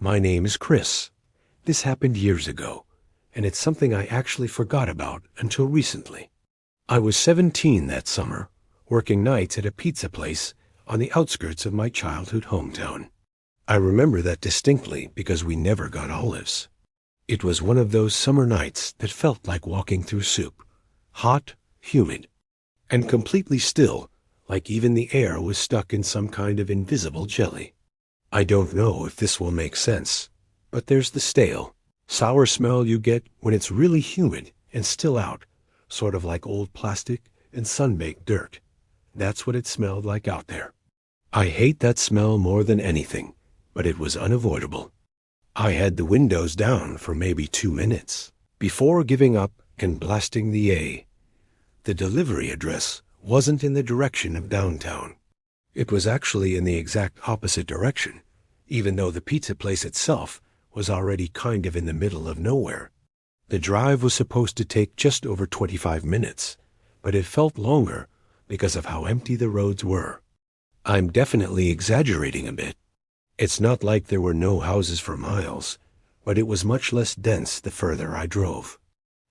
My name is Chris. This happened years ago, and it's something I actually forgot about until recently. I was 17 that summer, working nights at a pizza place on the outskirts of my childhood hometown. I remember that distinctly because we never got olives. It was one of those summer nights that felt like walking through soup, hot, humid, and completely still, like even the air was stuck in some kind of invisible jelly. I don't know if this will make sense, but there's the stale, sour smell you get when it's really humid and still out, sort of like old plastic and sun-baked dirt. That's what it smelled like out there. I hate that smell more than anything, but it was unavoidable. I had the windows down for maybe 2 minutes before giving up and blasting the A. The delivery address wasn't in the direction of downtown. It was actually in the exact opposite direction, even though the pizza place itself was already kind of in the middle of nowhere. The drive was supposed to take just over 25 minutes, but it felt longer because of how empty the roads were. I'm definitely exaggerating a bit. It's not like there were no houses for miles, but it was much less dense the further I drove.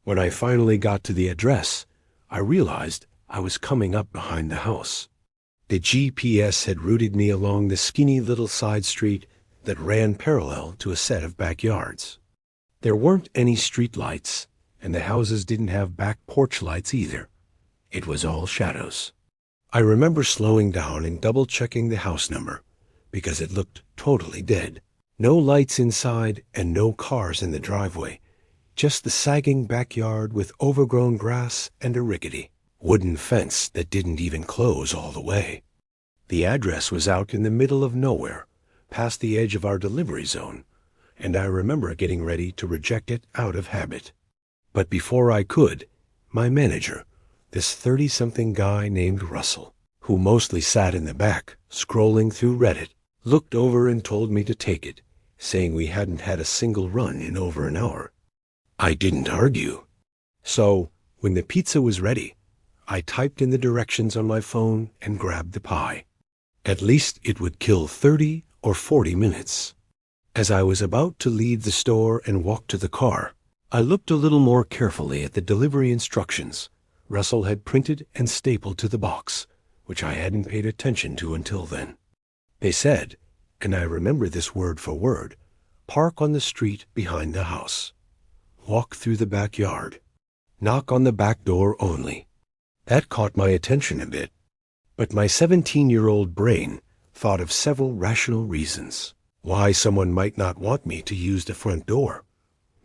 When I finally got to the address, I realized I was coming up behind the house. The GPS had routed me along the skinny little side street that ran parallel to a set of backyards. There weren't any street lights, and the houses didn't have back porch lights either. It was all shadows. I remember slowing down and double-checking the house number, because it looked totally dead. No lights inside and no cars in the driveway, just the sagging backyard with overgrown grass and a rickety wooden fence that didn't even close all the way. The address was out in the middle of nowhere, past the edge of our delivery zone, and I remember getting ready to reject it out of habit. But before I could, my manager, this 30-something guy named Russell, who mostly sat in the back, scrolling through Reddit, looked over and told me to take it, saying we hadn't had a single run in over an hour. I didn't argue. So, when the pizza was ready, I typed in the directions on my phone and grabbed the pie. At least it would kill 30 or 40 minutes. As I was about to leave the store and walk to the car, I looked a little more carefully at the delivery instructions Russell had printed and stapled to the box, which I hadn't paid attention to until then. They said, and I remember this word for word, park on the street behind the house. Walk through the backyard. Knock on the back door only. That caught my attention a bit, but my 17-year-old brain thought of several rational reasons why someone might not want me to use the front door.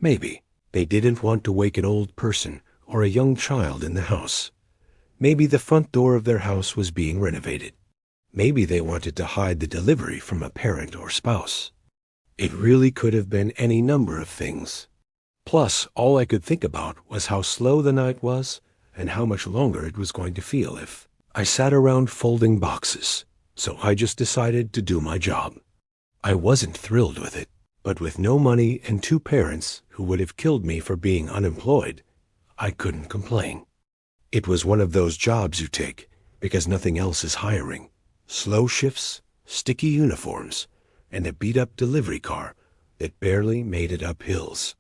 Maybe they didn't want to wake an old person or a young child in the house. Maybe the front door of their house was being renovated. Maybe they wanted to hide the delivery from a parent or spouse. It really could have been any number of things. Plus, all I could think about was how slow the night was and how much longer it was going to feel if I sat around folding boxes. So I just decided to do my job. I wasn't thrilled with it, but with no money and 2 parents who would have killed me for being unemployed, I couldn't complain. It was one of those jobs you take because nothing else is hiring. Slow shifts, sticky uniforms, and a beat-up delivery car that barely made it up hills.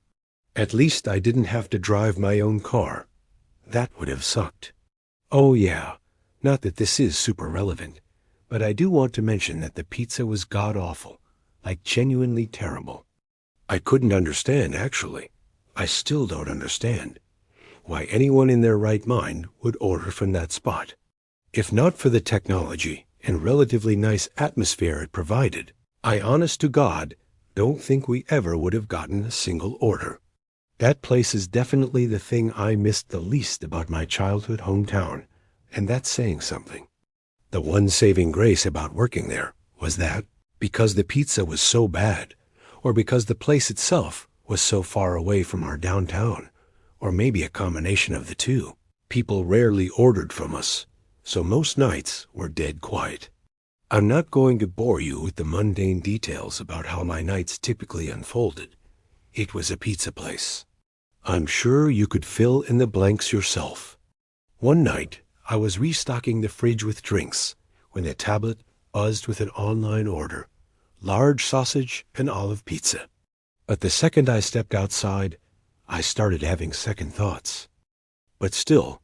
At least I didn't have to drive my own car. That would have sucked. Oh yeah, not that this is super relevant, but I do want to mention that the pizza was god-awful, like genuinely terrible. I couldn't understand, actually. I still don't understand why anyone in their right mind would order from that spot. If not for the technology and relatively nice atmosphere it provided, I honest to God don't think we ever would have gotten a single order. That place is definitely the thing I missed the least about my childhood hometown, and that's saying something. The one saving grace about working there was that, because the pizza was so bad, or because the place itself was so far away from our downtown, or maybe a combination of the two, people rarely ordered from us, so most nights were dead quiet. I'm not going to bore you with the mundane details about how my nights typically unfolded. It was a pizza place. I'm sure you could fill in the blanks yourself. One night, I was restocking the fridge with drinks when the tablet buzzed with an online order. large sausage and olive pizza. But the second I stepped outside, I started having second thoughts. But still,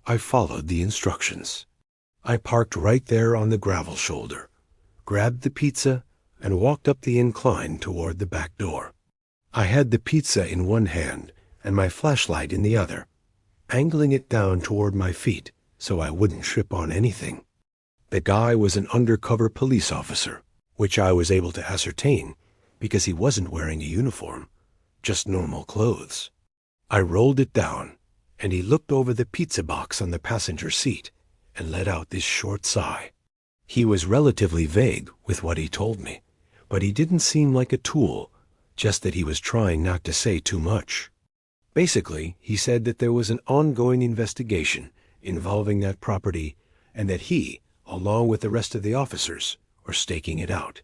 I followed the instructions. I parked right there on the gravel shoulder, grabbed the pizza, and walked up the incline toward the back door. I had the pizza in one hand and my flashlight in the other, angling it down toward my feet so I wouldn't trip on anything. The guy was an undercover police officer, which I was able to ascertain because he wasn't wearing a uniform, just normal clothes. I rolled it down, and he looked over the pizza box on the passenger seat and let out this short sigh. He was relatively vague with what he told me, but he didn't seem like a tool, just that he was trying not to say too much. Basically, he said that there was an ongoing investigation involving that property and that he, along with the rest of the officers, were staking it out.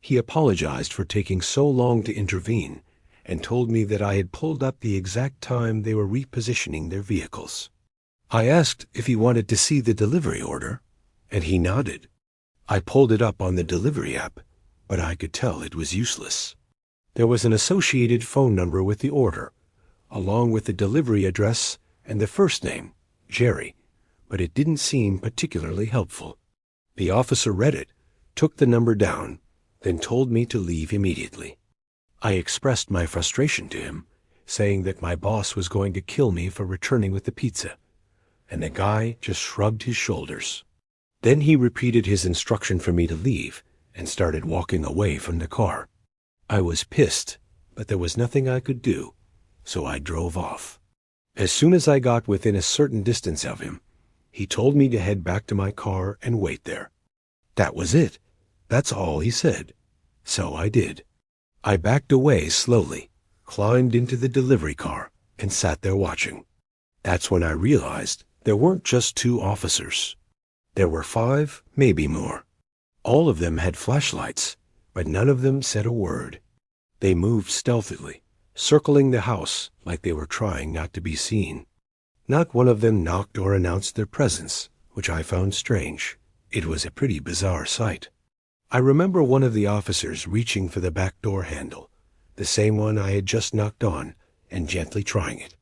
He apologized for taking so long to intervene and told me that I had pulled up the exact time they were repositioning their vehicles. I asked if he wanted to see the delivery order, and he nodded. I pulled it up on the delivery app, but I could tell it was useless. There was an associated phone number with the order, along with the delivery address and the first name, Jerry, but it didn't seem particularly helpful. The officer read it, took the number down, then told me to leave immediately. I expressed my frustration to him, saying that my boss was going to kill me for returning with the pizza, and the guy just shrugged his shoulders. Then he repeated his instruction for me to leave and started walking away from the car. I was pissed, but there was nothing I could do, so I drove off. As soon as I got within a certain distance of him, he told me to head back to my car and wait there. That was it. That's all he said. So I did. I backed away slowly, climbed into the delivery car, and sat there watching. That's when I realized there weren't just 2 officers. There were 5, maybe more. All of them had flashlights, but none of them said a word. They moved stealthily, circling the house like they were trying not to be seen. Not one of them knocked or announced their presence, which I found strange. It was a pretty bizarre sight. I remember one of the officers reaching for the back door handle, the same one I had just knocked on, and gently trying it.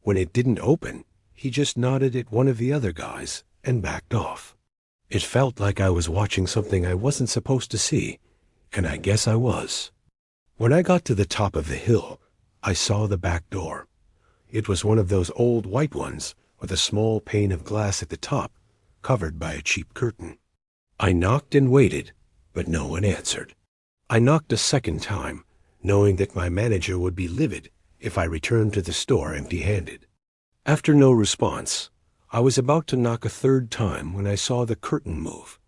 When it didn't open, he just nodded at one of the other guys and backed off. It felt like I was watching something I wasn't supposed to see, and I guess I was. When I got to the top of the hill, I saw the back door. It was one of those old white ones with a small pane of glass at the top, covered by a cheap curtain. I knocked and waited, but no one answered. I knocked a second time, knowing that my manager would be livid if I returned to the store empty-handed. After no response, I was about to knock a third time when I saw the curtain move.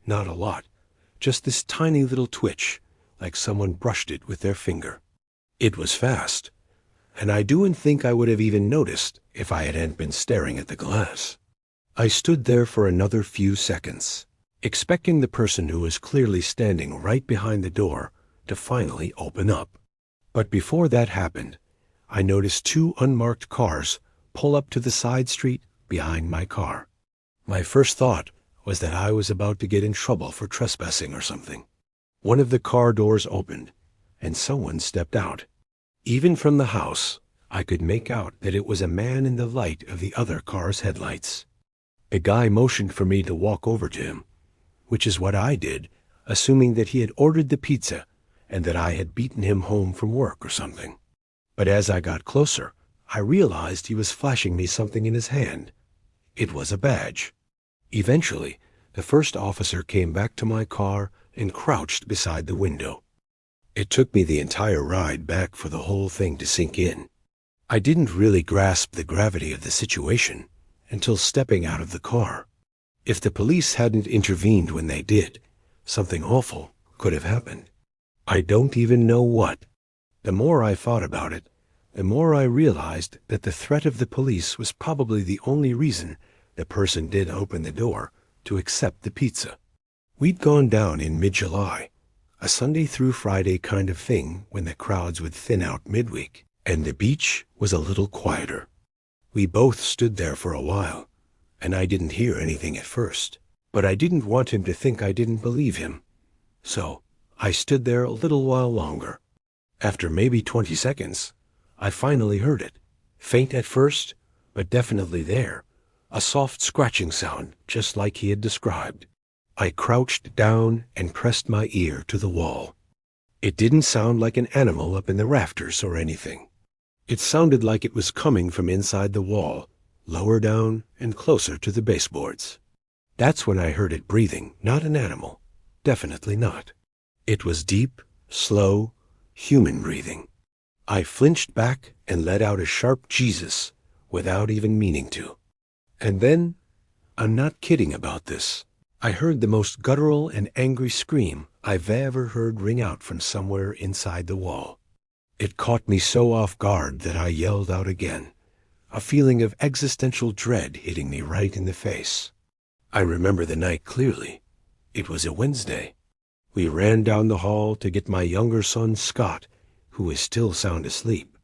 Not a lot, just this tiny little twitch, like someone brushed it with their finger. It was fast, and I do think I would have even noticed if I hadn't been staring at the glass. I stood there for another few seconds, expecting the person who was clearly standing right behind the door to finally open up. But before that happened, I noticed 2 unmarked cars pull up to the side street behind my car. My first thought was that I was about to get in trouble for trespassing or something. One of the car doors opened, and someone stepped out. Even from the house, I could make out that it was a man in the light of the other car's headlights. A guy motioned for me to walk over to him, which is what I did, assuming that he had ordered the pizza and that I had beaten him home from work or something. But as I got closer, I realized he was flashing me something in his hand. It was a badge. Eventually, the first officer came back to my car and crouched beside the window. It took me the entire ride back for the whole thing to sink in. I didn't really grasp the gravity of the situation until stepping out of the car. If the police hadn't intervened when they did, something awful could have happened. I don't even know what. The more I thought about it, the more I realized that the threat of the police was probably the only reason the person did open the door to accept the pizza. We'd gone down in mid-July, a Sunday through Friday kind of thing when the crowds would thin out midweek, and the beach was a little quieter. We both stood there for a while, and I didn't hear anything at first, but I didn't want him to think I didn't believe him. So I stood there a little while longer. After maybe 20 seconds, I finally heard it. Faint at first, but definitely there. A soft scratching sound, just like he had described. I crouched down and pressed my ear to the wall. It didn't sound like an animal up in the rafters or anything. It sounded like it was coming from inside the wall, lower down and closer to the baseboards. That's when I heard it breathing, not an animal. Definitely not. It was deep, slow, human breathing. I flinched back and let out a sharp Jesus without even meaning to. And then, I'm not kidding about this, I heard the most guttural and angry scream I've ever heard ring out from somewhere inside the wall. It caught me so off guard that I yelled out again, a feeling of existential dread hitting me right in the face. I remember the night clearly. It was a Wednesday. We ran down the hall to get my younger son, Scott, who was still sound asleep.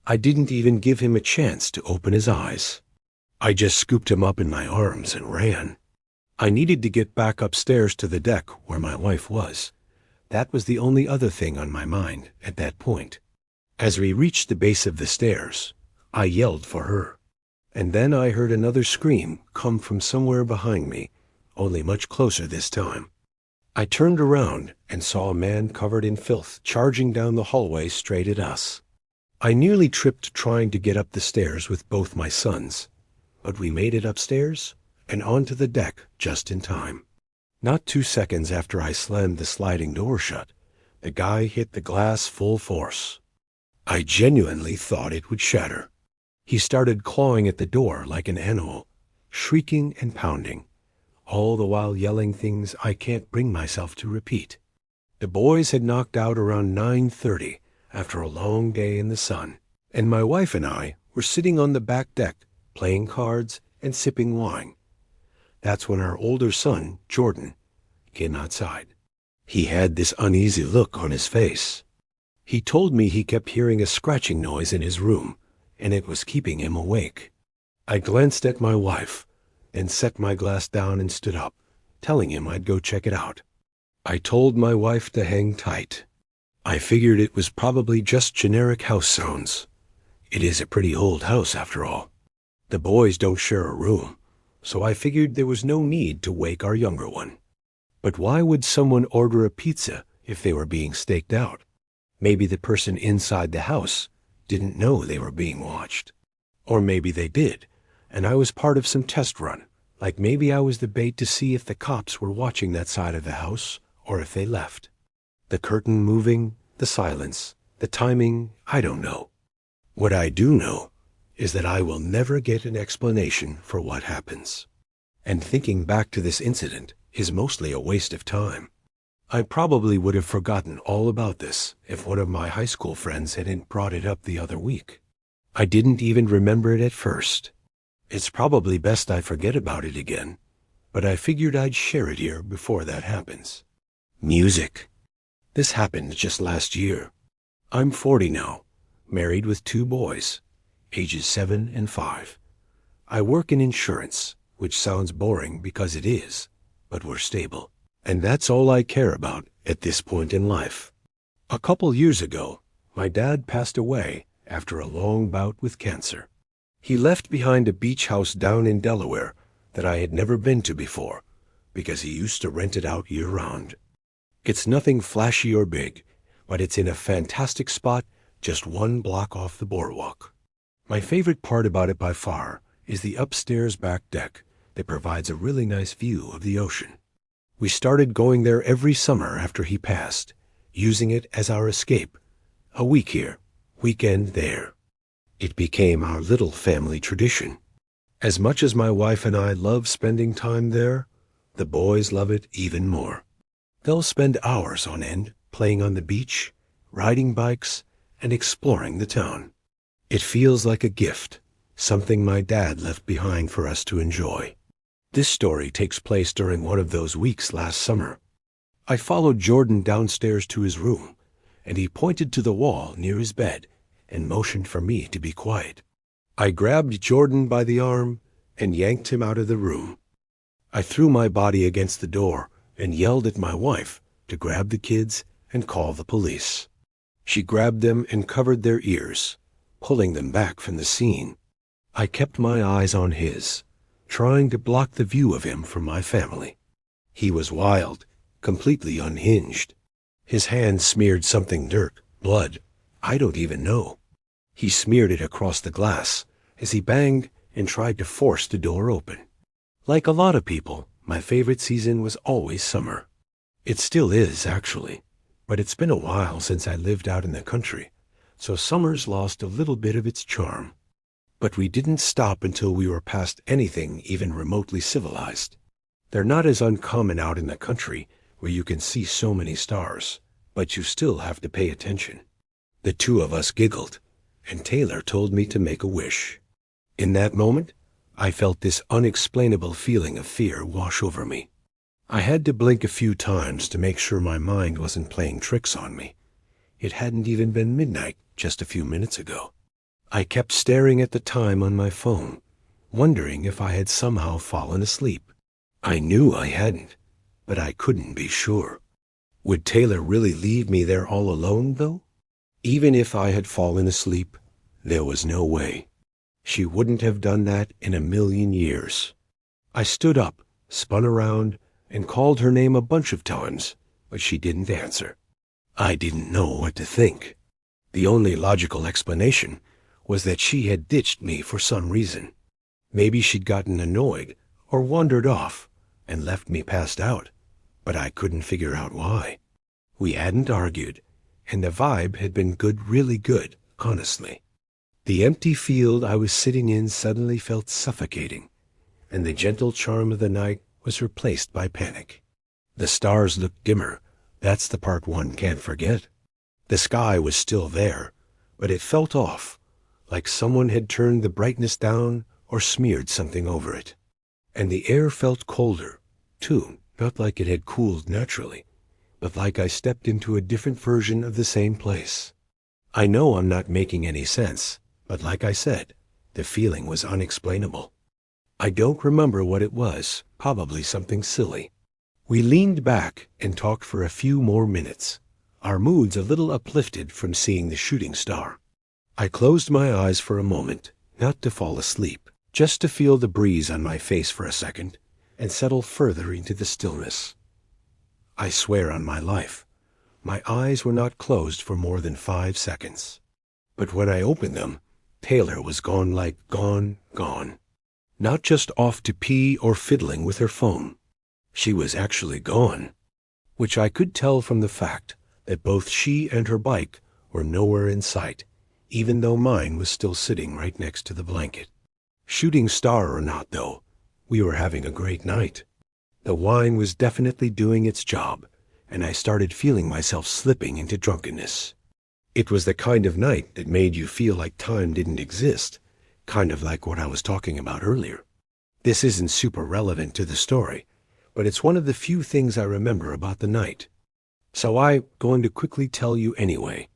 I didn't even give him a chance to open his eyes. I just scooped him up in my arms and ran. I needed to get back upstairs to the deck where my wife was. That was the only other thing on my mind at that point. As we reached the base of the stairs, I yelled for her. And then I heard another scream come from somewhere behind me, only much closer this time. I turned around and saw a man covered in filth charging down the hallway straight at us. I nearly tripped trying to get up the stairs with both my sons, but we made it upstairs and onto the deck just in time. Not 2 seconds after I slammed the sliding door shut, the guy hit the glass full force. I genuinely thought it would shatter. He started clawing at the door like an animal, shrieking and pounding, all the while yelling things I can't bring myself to repeat. The boys had knocked out around 9:30 after a long day in the sun, and my wife and I were sitting on the back deck playing cards and sipping wine. That's when our older son, Jordan, came outside. He had this uneasy look on his face. He told me he kept hearing a scratching noise in his room, and it was keeping him awake. I glanced at my wife, and set my glass down and stood up, telling him I'd go check it out. I told my wife to hang tight. I figured it was probably just generic house sounds. It is a pretty old house after all. The boys don't share a room, so I figured there was no need to wake our younger one. But why would someone order a pizza if they were being staked out? Maybe the person inside the house didn't know they were being watched. Or maybe they did, and I was part of some test run, like maybe I was the bait to see if the cops were watching that side of the house or if they left. The curtain moving, the silence, the timing, I don't know. What I do know is that I will never get an explanation for what happens. And thinking back to this incident is mostly a waste of time. I probably would have forgotten all about this if one of my high school friends hadn't brought it up the other week. I didn't even remember it at first. It's probably best I forget about it again, but I figured I'd share it here before that happens. Music. This happened just last year. I'm 40 now, married with 2 boys, ages 7 and 5. I work in insurance, which sounds boring because it is, but we're stable. And that's all I care about at this point in life. A couple years ago, my dad passed away after a long bout with cancer. He left behind a beach house down in Delaware that I had never been to before because he used to rent it out year-round. It's nothing flashy or big, but it's in a fantastic spot just 1 block off the boardwalk. My favorite part about it by far is the upstairs back deck that provides a really nice view of the ocean. We started going there every summer after he passed, using it as our escape. A week here, weekend there. It became our little family tradition. As much as my wife and I love spending time there, the boys love it even more. They'll spend hours on end playing on the beach, riding bikes, and exploring the town. It feels like a gift, something my dad left behind for us to enjoy. This story takes place during one of those weeks last summer. I followed Jordan downstairs to his room, and he pointed to the wall near his bed and motioned for me to be quiet. I grabbed Jordan by the arm and yanked him out of the room. I threw my body against the door and yelled at my wife to grab the kids and call the police. She grabbed them and covered their ears, pulling them back from the scene. I kept my eyes on his, trying to block the view of him from my family. He was wild, completely unhinged. His hand smeared something dirt, blood, I don't even know. He smeared it across the glass as he banged and tried to force the door open. Like a lot of people, my favorite season was always summer. It still is, actually, but it's been a while since I lived out in the country, so summer's lost a little bit of its charm. But we didn't stop until we were past anything even remotely civilized. They're not as uncommon out in the country where you can see so many stars, but you still have to pay attention. The two of us giggled, and Taylor told me to make a wish. In that moment, I felt this unexplainable feeling of fear wash over me. I had to blink a few times to make sure my mind wasn't playing tricks on me. It hadn't even been midnight just a few minutes ago. I kept staring at the time on my phone, wondering if I had somehow fallen asleep. I knew I hadn't, but I couldn't be sure. Would Taylor really leave me there all alone, though? Even if I had fallen asleep, there was no way. She wouldn't have done that in a million years. I stood up, spun around, and called her name a bunch of times, but she didn't answer. I didn't know what to think. The only logical explanation was that she had ditched me for some reason. Maybe she'd gotten annoyed or wandered off and left me passed out, but I couldn't figure out why. We hadn't argued, and the vibe had been good, really good, honestly. The empty field I was sitting in suddenly felt suffocating, and the gentle charm of the night was replaced by panic. The stars looked dimmer. That's the part one can't forget. The sky was still there, but it felt off, like someone had turned the brightness down or smeared something over it. And the air felt colder, too, not like it had cooled naturally, but like I stepped into a different version of the same place. I know I'm not making any sense, but like I said, the feeling was unexplainable. I don't remember what it was, probably something silly. We leaned back and talked for a few more minutes, our moods a little uplifted from seeing the shooting star. I closed my eyes for a moment, not to fall asleep, just to feel the breeze on my face for a second and settle further into the stillness. I swear on my life, my eyes were not closed for more than 5 seconds. But when I opened them, Taylor was gone, like gone. Not just off to pee or fiddling with her phone. She was actually gone, which I could tell from the fact that both she and her bike were nowhere in sight, even though mine was still sitting right next to the blanket. Shooting star or not, though, we were having a great night. The wine was definitely doing its job, and I started feeling myself slipping into drunkenness. It was the kind of night that made you feel like time didn't exist, kind of like what I was talking about earlier. This isn't super relevant to the story, but it's one of the few things I remember about the night. So I'm going to quickly tell you anyway.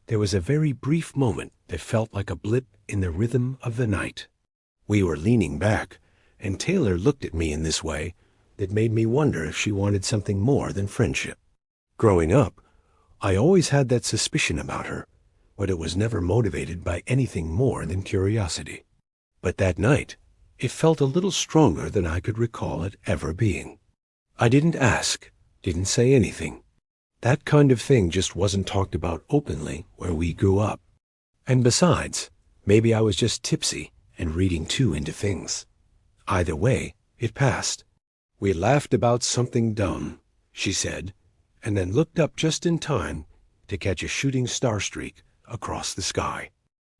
There was a very brief moment that felt like a blip in the rhythm of the night. We were leaning back, and Taylor looked at me in this way that made me wonder if she wanted something more than friendship. Growing up, I always had that suspicion about her, but it was never motivated by anything more than curiosity. But that night, it felt a little stronger than I could recall it ever being. I didn't ask, didn't say anything. That kind of thing just wasn't talked about openly where we grew up. And besides, maybe I was just tipsy and reading too into things. Either way, it passed. We laughed about something dumb, she said, and then looked up just in time to catch a shooting star streak across the sky.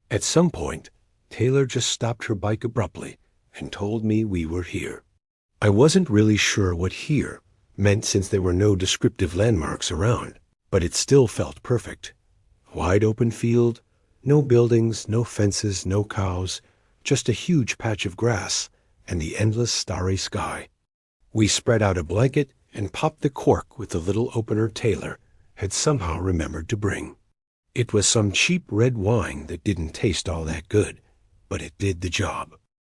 At some point, Taylor just stopped her bike abruptly and told me we were here. I wasn't really sure what here meant since there were no descriptive landmarks around, but it still felt perfect. Wide open field, no buildings, no fences, no cows, just a huge patch of grass and the endless starry sky. We spread out a blanket and popped the cork with the little opener Taylor had somehow remembered to bring. It was some cheap red wine that didn't taste all that good, but it did the job.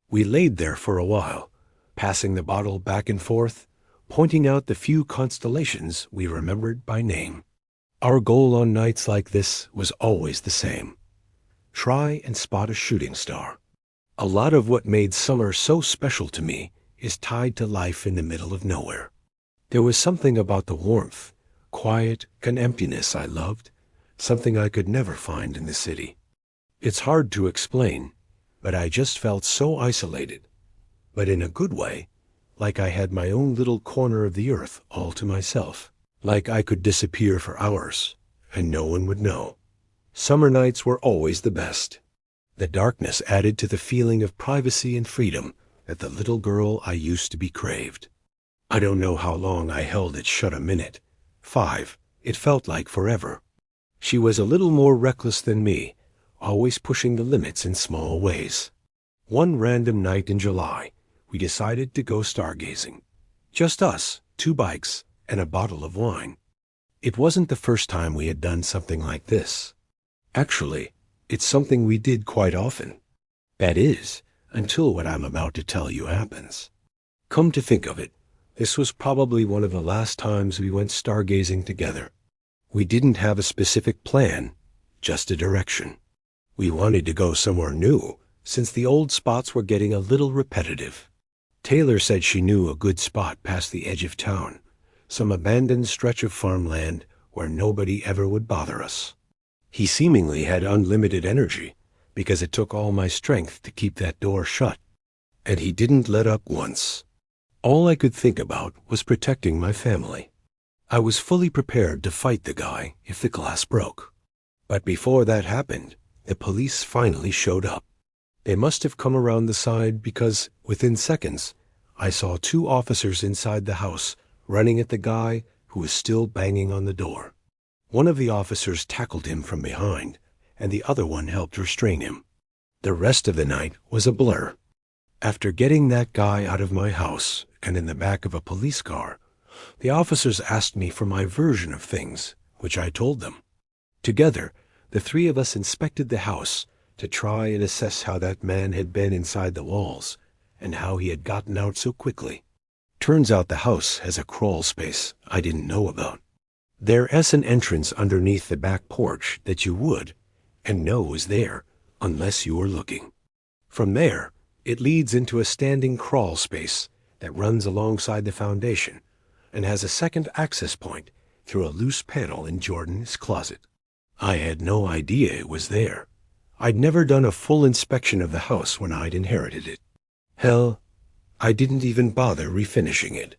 We laid there for a while, passing the bottle back and forth, pointing out the few constellations we remembered by name. Our goal on nights like this was always the same: try and spot a shooting star. A lot of what made summer so special to me is tied to life in the middle of nowhere. There was something about the warmth, quiet, and emptiness I loved, something I could never find in the city. It's hard to explain, but I just felt so isolated, but in a good way, like I had my own little corner of the earth all to myself, like I could disappear for hours, and no one would know. Summer nights were always the best. The darkness added to the feeling of privacy and freedom that the little girl I used to be craved. I don't know how long I held it shut a minute. 5. It felt like forever. She was a little more reckless than me, always pushing the limits in small ways. One random night in July, we decided to go stargazing. Just us, 2 bikes, and a bottle of wine. It wasn't the first time we had done something like this. Actually, it's something we did quite often. That is, until what I'm about to tell you happens. Come to think of it, this was probably one of the last times we went stargazing together. We didn't have a specific plan, just a direction. We wanted to go somewhere new, since the old spots were getting a little repetitive. Taylor said she knew a good spot past the edge of town, some abandoned stretch of farmland where nobody ever would bother us. He seemingly had unlimited energy, because it took all my strength to keep that door shut. And he didn't let up once. All I could think about was protecting my family. I was fully prepared to fight the guy if the glass broke. But before that happened, the police finally showed up. They must have come around the side because, within seconds, I saw 2 officers inside the house running at the guy who was still banging on the door. One of the officers tackled him from behind, and the other one helped restrain him. The rest of the night was a blur. After getting that guy out of my house and in the back of a police car, the officers asked me for my version of things, which I told them. Together, the 3 of us inspected the house to try and assess how that man had been inside the walls and how he had gotten out so quickly. Turns out the house has a crawl space I didn't know about. There is an entrance underneath the back porch that you would, and know is there, unless you were looking. From there, it leads into a standing crawl space that runs alongside the foundation and has a second access point through a loose panel in Jordan's closet. I had no idea it was there. I'd never done a full inspection of the house when I'd inherited it. Hell, I didn't even bother refinishing it.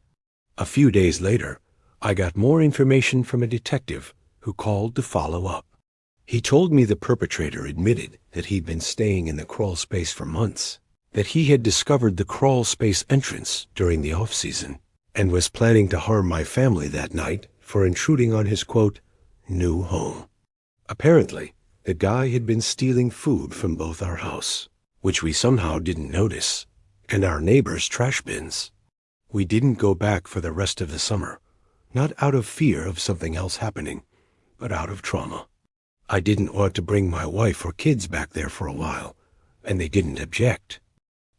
A few days later, I got more information from a detective who called to follow up. He told me the perpetrator admitted that he'd been staying in the crawl space for months, that he had discovered the crawl space entrance during the off-season, and was planning to harm my family that night for intruding on his, quote, new home. Apparently, the guy had been stealing food from both our house, which we somehow didn't notice, and our neighbors' trash bins. We didn't go back for the rest of the summer, not out of fear of something else happening, but out of trauma. I didn't want to bring my wife or kids back there for a while, and they didn't object.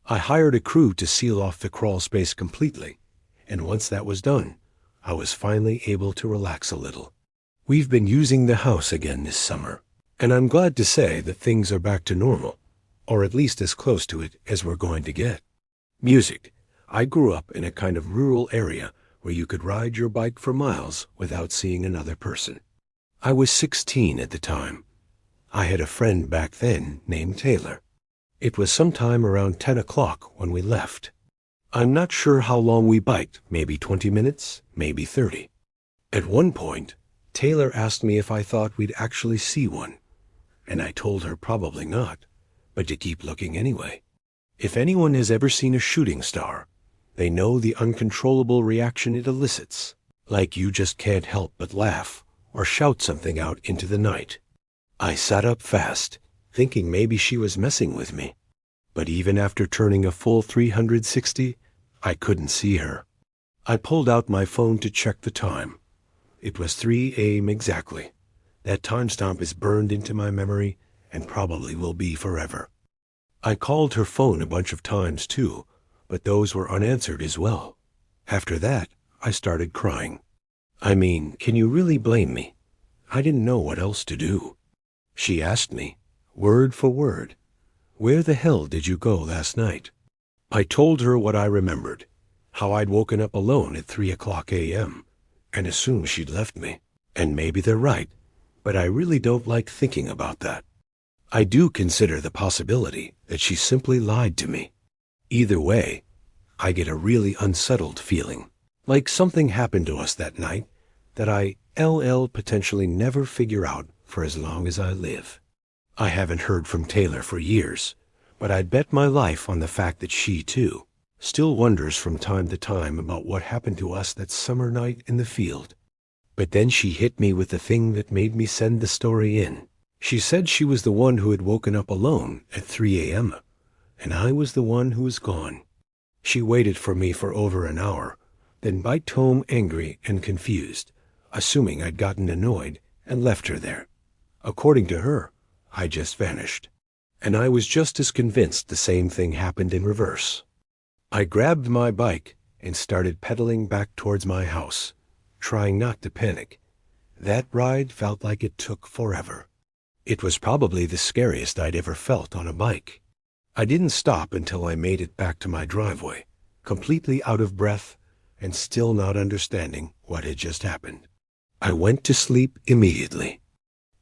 I hired a crew to seal off the crawl space completely, and once that was done, I was finally able to relax a little. We've been using the house again this summer, and I'm glad to say that things are back to normal, or at least as close to it as we're going to get. Music. I grew up in a kind of rural area where you could ride your bike for miles without seeing another person. I was 16 at the time. I had a friend back then named Taylor. It was sometime around 10 o'clock when we left. I'm not sure how long we biked, maybe 20 minutes, maybe 30. At one point, Taylor asked me if I thought we'd actually see one, and I told her probably not, but to keep looking anyway. If anyone has ever seen a shooting star, they know the uncontrollable reaction it elicits, like you just can't help but laugh or shout something out into the night. I sat up fast, thinking maybe she was messing with me. But even after turning a full 360, I couldn't see her. I pulled out my phone to check the time. It was 3 a.m. exactly. That timestamp is burned into my memory and probably will be forever. I called her phone a bunch of times too, but those were unanswered as well. After that, I started crying. I mean, can you really blame me? I didn't know what else to do. She asked me, word for word, "Where the hell did you go last night?" I told her what I remembered, how I'd woken up alone at 3 o'clock a.m., and assumed she'd left me. And maybe they're right, but I really don't like thinking about that. I do consider the possibility that she simply lied to me. Either way, I get a really unsettled feeling, like something happened to us that night that I'll potentially never figure out for as long as I live. I haven't heard from Taylor for years, but I'd bet my life on the fact that she, too, still wonders from time to time about what happened to us that summer night in the field. But then she hit me with the thing that made me send the story in. She said she was the one who had woken up alone at 3 a.m., and I was the one who was gone. She waited for me for over an hour, then biked home angry and confused, assuming I'd gotten annoyed and left her there. According to her, I just vanished. And I was just as convinced the same thing happened in reverse. I grabbed my bike and started pedaling back towards my house, trying not to panic. That ride felt like it took forever. It was probably the scariest I'd ever felt on a bike. I didn't stop until I made it back to my driveway, completely out of breath and still not understanding what had just happened. I went to sleep immediately.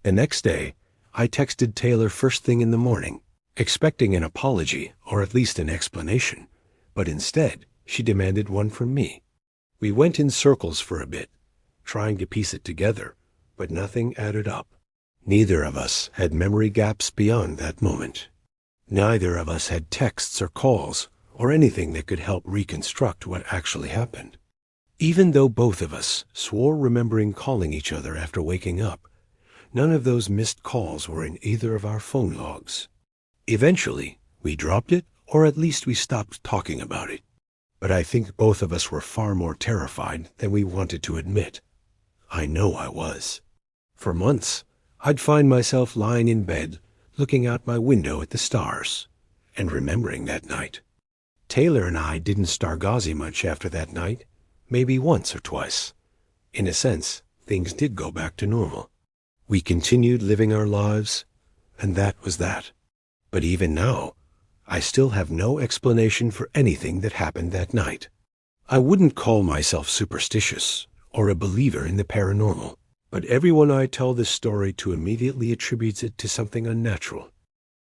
The next day, I texted Taylor first thing in the morning, expecting an apology or at least an explanation, but instead, she demanded one from me. We went in circles for a bit, trying to piece it together, but nothing added up. Neither of us had memory gaps beyond that moment. Neither of us had texts or calls or anything that could help reconstruct what actually happened. Even though both of us swore remembering calling each other after waking up, none of those missed calls were in either of our phone logs. Eventually, we dropped it, or at least we stopped talking about it. But I think both of us were far more terrified than we wanted to admit. I know I was. For months, I'd find myself lying in bed, looking out my window at the stars, and remembering that night. Taylor and I didn't stargazy much after that night, maybe once or twice. In a sense, things did go back to normal. We continued living our lives, and that was that. But even now, I still have no explanation for anything that happened that night. I wouldn't call myself superstitious or a believer in the paranormal, but everyone I tell this story to immediately attributes it to something unnatural.